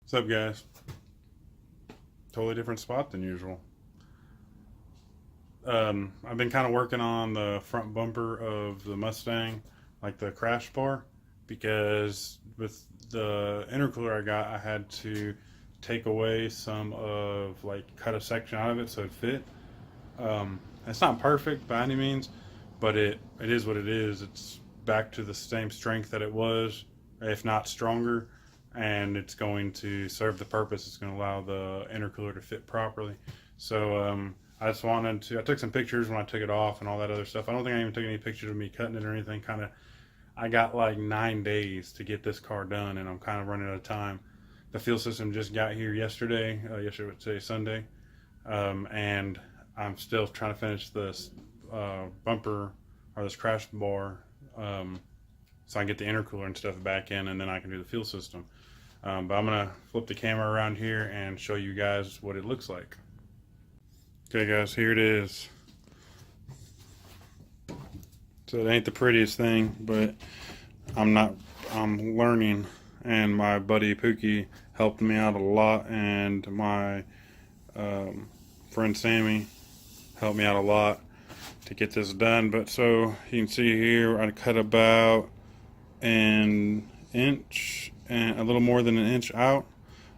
What's up, guys? Totally different spot than usual. I've been kind of working on the front bumper of the Mustang, like the crash bar, because with the intercooler I got, I had to take away some of, like, cut a section out of it so it fit. It's not perfect by any means, but it is what it is. It's back to the same strength that it was, if not stronger, and it's going to serve the purpose. It's going to allow the intercooler to fit properly. So I just wanted to, I took some pictures when I took it off and all that other stuff. I don't think I even took any pictures of me cutting it or anything. I got like 9 days to get this car done, and I'm kind of running out of time. The fuel system just got here yesterday. Today's Sunday, and I'm still trying to finish this bumper, or this crash bar, so I can get the intercooler and stuff back in, and then I can do the fuel system. But I'm gonna flip the camera around here and show you guys what it looks like. Okay, guys, here it is. So it ain't the prettiest thing, but I'm learning, and my buddy Pookie helped me out a lot, and my friend Sammy helped me out a lot to get this done. But so you can see here, I cut about an inch and a little more than an inch out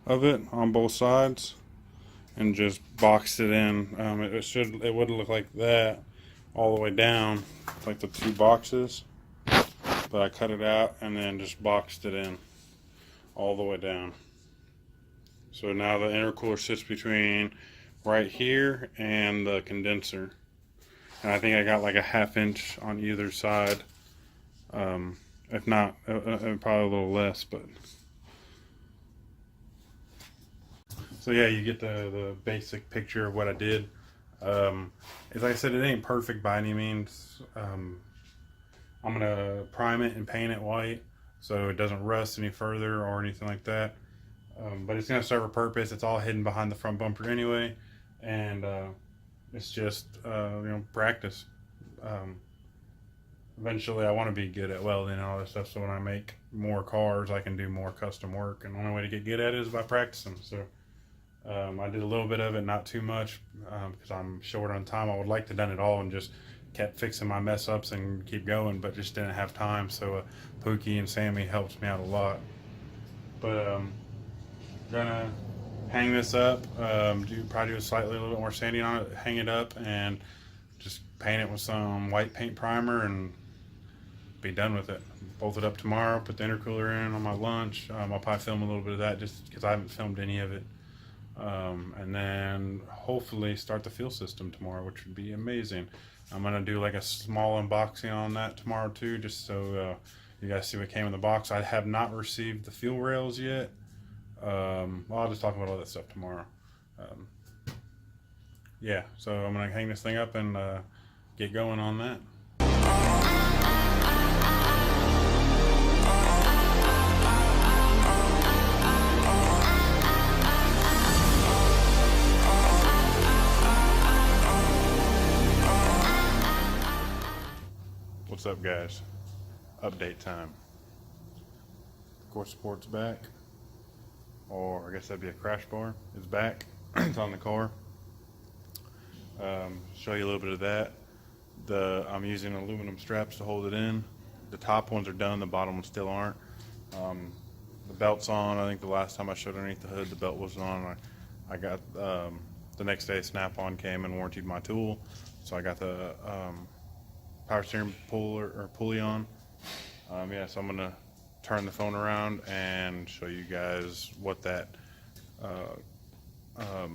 of it on both sides, and just boxed it in. It would look like that all the way down, like the two boxes, but I cut it out and then just boxed it in all the way down. So now the intercooler sits between right here and the condenser, and I think I got like a 1/2 inch on either side. If not, probably a little less, but. So yeah, you get the basic picture of what I did. As I said, it ain't perfect by any means. I'm gonna prime it and paint it white so it doesn't rust any further or anything like that. But it's gonna serve a purpose. It's all hidden behind the front bumper anyway, and it's just practice. Eventually I want to be good at welding and all that stuff, so when I make more cars I can do more custom work, and the only way to get good at it is by practicing. So I did a little bit of it, not too much, because I'm short on time. I would like to have done it all and just kept fixing my mess ups and keep going, but just didn't have time. So Pookie and Sammy helped me out a lot. But gonna hang this up, probably do a little bit more sanding on it, hang it up, and just paint it with some white paint primer and be done with it. Bolt it up tomorrow, put the intercooler in on my lunch. I'll probably film a little bit of that just because I haven't filmed any of it. And then hopefully start the fuel system tomorrow, which would be amazing. I'm gonna do like a small unboxing on that tomorrow too, just so you guys see what came in the box. I have not received the fuel rails yet. Well, I'll just talk about all that stuff tomorrow. Yeah, so I'm gonna hang this thing up and get going on that. What's up, guys? Update time. Core support's back, or I guess that'd be a crash bar. It's back. It's on the car. Show you a little bit of that. I'm using aluminum straps to hold it in. The top ones are done, the bottom ones still aren't. The belt's on. I think the last time I showed underneath the hood, the belt wasn't on. I got the next day Snap-on came and warranted my tool, so I got the power steering pulley on. Yeah, so I'm gonna turn the phone around and show you guys what that I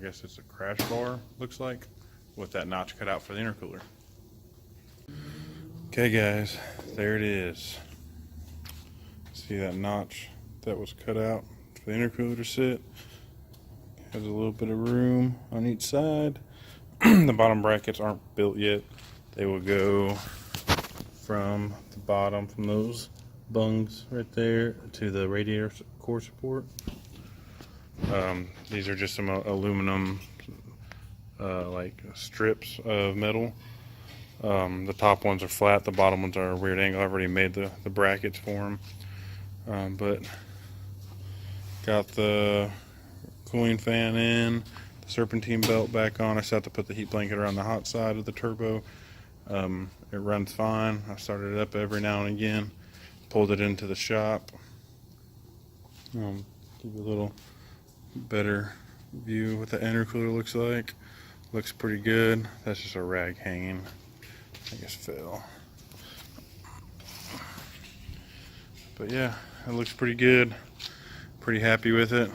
guess it's a crash bar, looks like, with that notch cut out for the intercooler. Okay guys, there it is. See that notch that was cut out for the intercooler to sit? Has a little bit of room on each side. The bottom brackets aren't built yet. They will go from the bottom, from those bungs right there, to the radiator core support. These are just some aluminum like strips of metal. The top ones are flat, the bottom ones are a weird angle. I've already made the brackets for them. But got the cooling fan in, the serpentine belt back on. I still have to put the heat blanket around the hot side of the turbo. It runs fine. I started it up every now and again, pulled it into the shop. Give you a little better view what the intercooler looks like. Looks pretty good. That's just a rag hanging. I guess fell. But yeah, it looks pretty good. Pretty happy with it.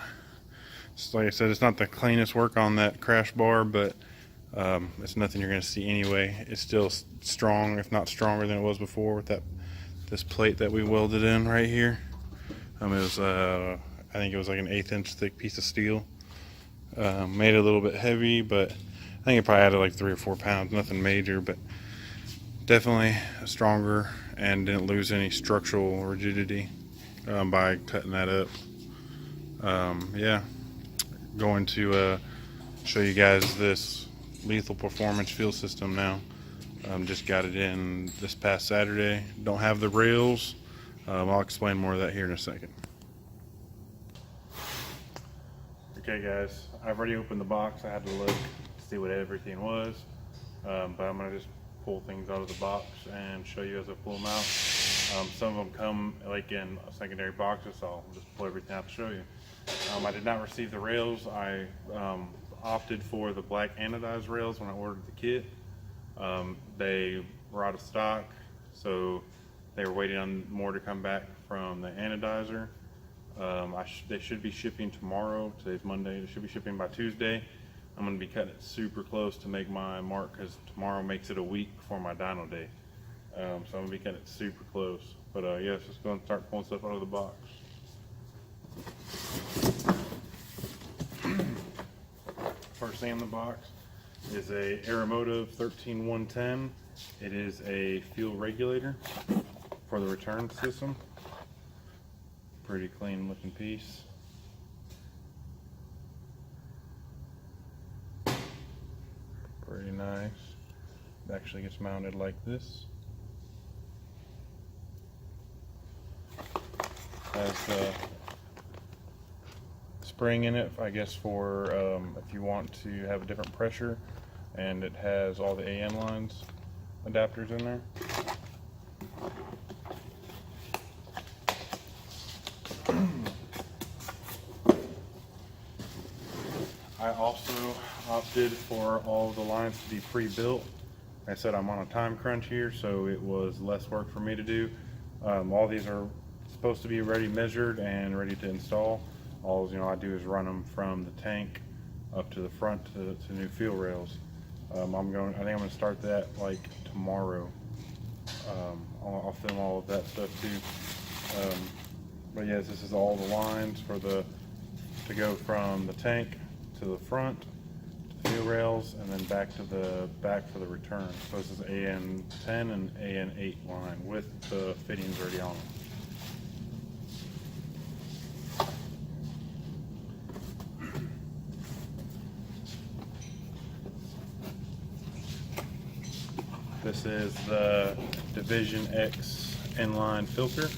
It's, like I said, it's not the cleanest work on that crash bar, but it's nothing you're going to see anyway. It's still strong, if not stronger than it was before, with this plate that we welded in right here. It was I think it was like an 1/8 inch thick piece of steel. Made it a little bit heavy, but I think it probably added like 3 or 4 pounds. Nothing major, but definitely stronger, and didn't lose any structural rigidity by cutting that up. Yeah, going to show you guys this Lethal Performance fuel system now. Just got it in this past Saturday. Don't have the rails. I'll explain more of that here in a second. Okay guys, I've already opened the box. I had to look to see what everything was, but I'm going to just pull things out of the box and show you as I pull them out. Some of them come like in secondary boxes, so I'll just pull everything out to show you. I did not receive the rails. I opted for the black anodized rails when I ordered the kit. They were out of stock, so they were waiting on more to come back from the anodizer. They should be shipping tomorrow. Today's Monday. They should be shipping by Tuesday. I'm going to be cutting it super close to make my mark, because tomorrow makes it a week before my dyno day. So I'm going to be cutting it super close. But yes, just going to start pulling stuff out of the box. First thing in the box is a Aeromotive 13110. It is a fuel regulator for the return system. Pretty clean looking piece. Pretty nice. It actually gets mounted like this. Has the spring in it, I guess, for if you want to have a different pressure, and it has all the AN lines adapters in there. I also opted for all of the lines to be pre-built. Like I said, I'm on a time crunch here, so it was less work for me to do. All these are supposed to be ready measured and ready to install. All I do is run them from the tank up to the front to new fuel rails. I think I'm going to start that like tomorrow. I'll film all of that stuff too. But yes, this is all the lines for to go from the tank to the front, to the fuel rails, and then back to the back for the return. So this is AN10 and AN8 line with the fittings already on them. This is the Division X inline filter.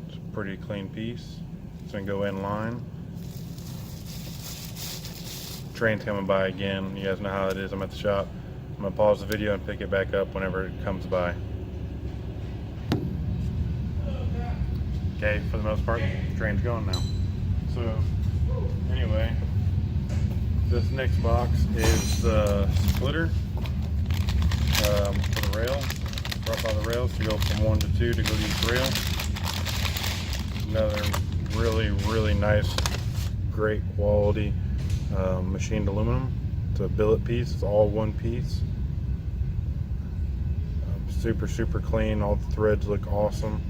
It's a pretty clean piece. It's gonna go in line. Train's coming by again. You guys know how it is. I'm at the shop. I'm gonna pause the video and pick it back up whenever it comes by. Okay, for the most part, the train's going now. So, anyway, this next box is the splitter for the rail. Brought by the rails to go from 1 to 2 to go to each rail. Another really nice, great quality machined aluminum. It's a billet piece. It's all one piece. Super clean. All the threads look awesome.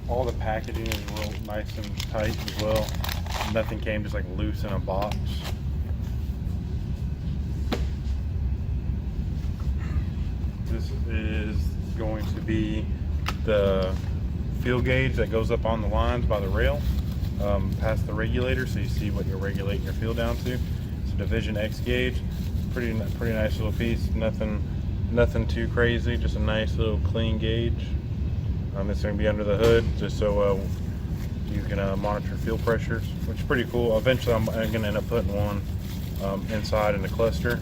All the packaging is real nice and tight as well. Nothing came just like loose in a box. This is going to be the fuel gauge that goes up on the lines by the rail, past the regulator, so you see what you're regulating your fuel down to. It's a Division X gauge. Pretty nice little piece. Nothing too crazy. Just a nice little clean gauge. It's going to be under the hood, just so you can monitor fuel pressures, which is pretty cool. Eventually, I'm going to end up putting one inside in the cluster,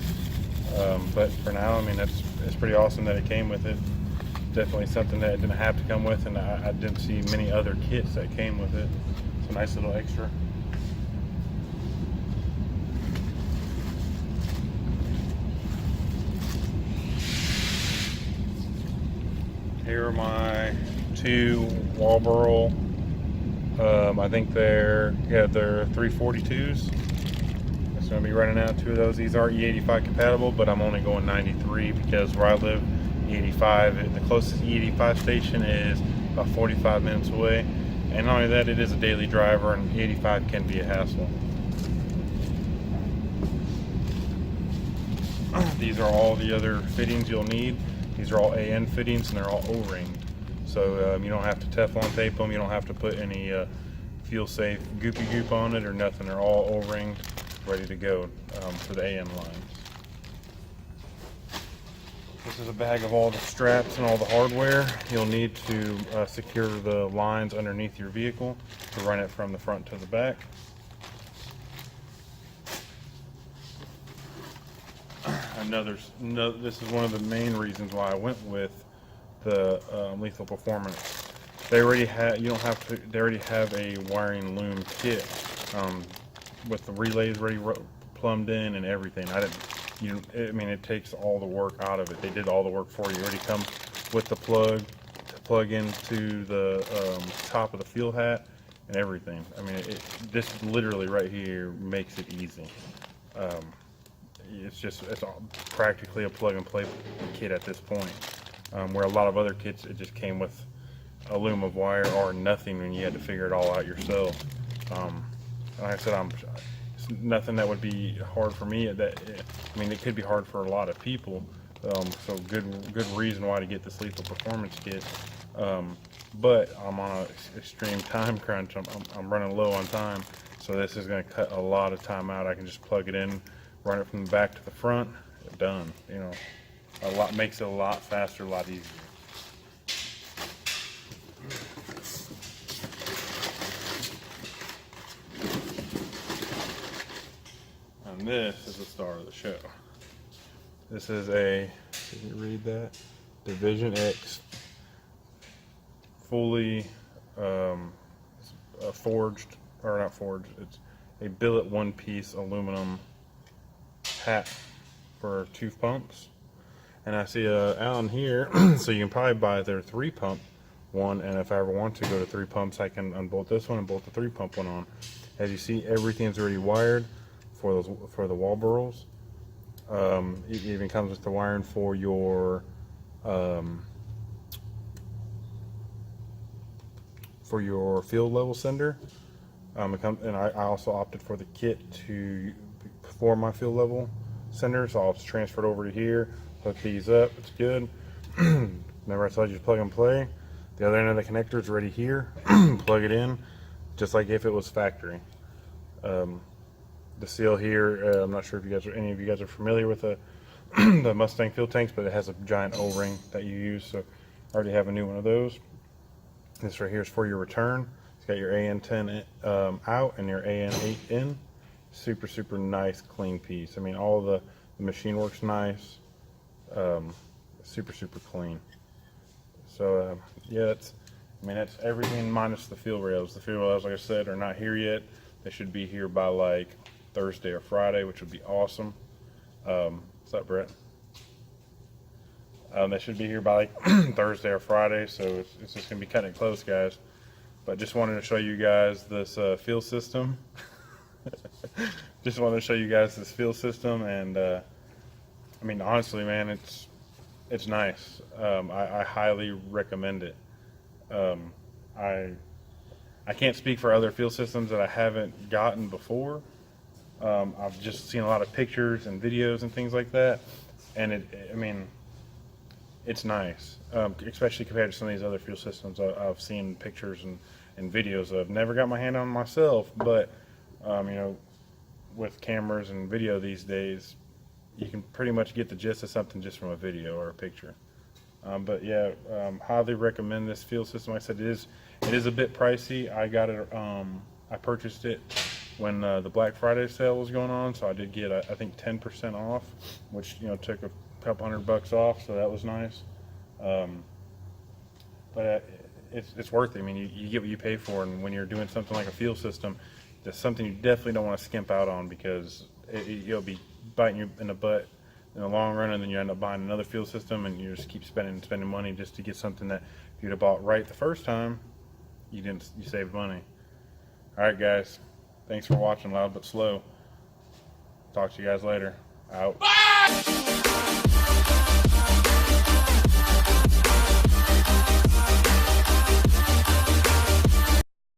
but for now, I mean, it's pretty awesome that it came with it. Definitely something that it didn't have to come with, and I didn't see many other kits that came with it. It's a nice little extra. Here are my two wall burl. I think they're 342s. It's going to be running out two of those. These are E85 compatible, but I'm only going 93 because where I live, E85, the closest E85 station is about 45 minutes away. And not only that, it is a daily driver, and E85 can be a hassle. These are all the other fittings you'll need. These are all AN fittings, and they're all O-ringed. So you don't have to Teflon tape them. You don't have to put any feel safe goopy goop on it or nothing. They're all O-ringed, ready to go for the AN lines. This is a bag of all the straps and all the hardware you'll need to secure the lines underneath your vehicle to run it from the front to the back. This is one of the main reasons why I went with the Lethal Performance. They already have they already have a wiring loom kit with the relays already plumbed in and everything. I mean, it takes all the work out of it. They did all the work for you. It already comes with the plug to plug into the top of the fuel hat and everything. I mean, this literally right here makes it easy. It's practically a plug and play kit at this point, where a lot of other kits, it just came with a loom of wire or nothing and you had to figure it all out yourself. Like I said, it's nothing that would be hard for me. I mean, it could be hard for a lot of people, so good reason why to get this Lethal Performance kit. But I'm on an extreme time crunch. I'm running low on time, so this is going to cut a lot of time out. I can just plug it in, run it from the back to the front, done. You know, makes it a lot faster, a lot easier. And this is the star of the show. This is can you read that? Division X, fully forged, or not forged, it's a billet one-piece aluminum hat for 2 pumps. And I see Allen here, so you can probably buy their 3-pump one, and if I ever want to go to 3 pumps, I can unbolt this one and bolt the 3-pump one on. As you see, everything's already wired for the wall burls. It even comes with the wiring for your field level sender. And I also opted for the kit for my field level sender, so I'll just transfer it over to here, hook these up. It's good. Remember I told you to plug and play. The other end of the connector is already here. Plug it in, just like if it was factory. The seal here, I'm not sure if any of you guys are familiar with the Mustang fuel tanks, but it has a giant O-ring that you use, so I already have a new one of those. This right here is for your return. It's got your AN10 out and your AN8 in. Super nice, clean piece. I mean, all the machine works nice. Super clean. So yeah, that's everything minus the fuel rails. The fuel rails, like I said, are not here yet. They should be here by like Thursday or Friday, which would be awesome. So What's up, Brett? They should be here by like Thursday or Friday, so it's just gonna be cutting it close, guys. But just wanted to show you guys this fuel system. Just wanted to show you guys this fuel system, and I mean, honestly, man, it's nice. I highly recommend it. I can't speak for other fuel systems that I haven't gotten before. I've just seen a lot of pictures and videos and things like that, and I mean, it's nice, especially compared to some of these other fuel systems I've seen pictures and videos of. Never got my hand on myself, but you know, with cameras and video these days, you can pretty much get the gist of something just from a video or a picture. But yeah, highly recommend this fuel system. Like I said, it is a bit pricey. I got it. I purchased it when the Black Friday sale was going on, so I did get I think 10% off, which, you know, took a couple $100 off, so that was nice. But it's worth it. I mean, you get what you pay for, and when you're doing something like a fuel system, that's something you definitely don't want to skimp out on, because you'll be biting you in the butt in the long run, and then you end up buying another fuel system, and you just keep spending money just to get something that if you'd have bought right the first time, you saved money. All right, guys, thanks for watching Loud But Slow. Talk to you guys later. Out. Bye!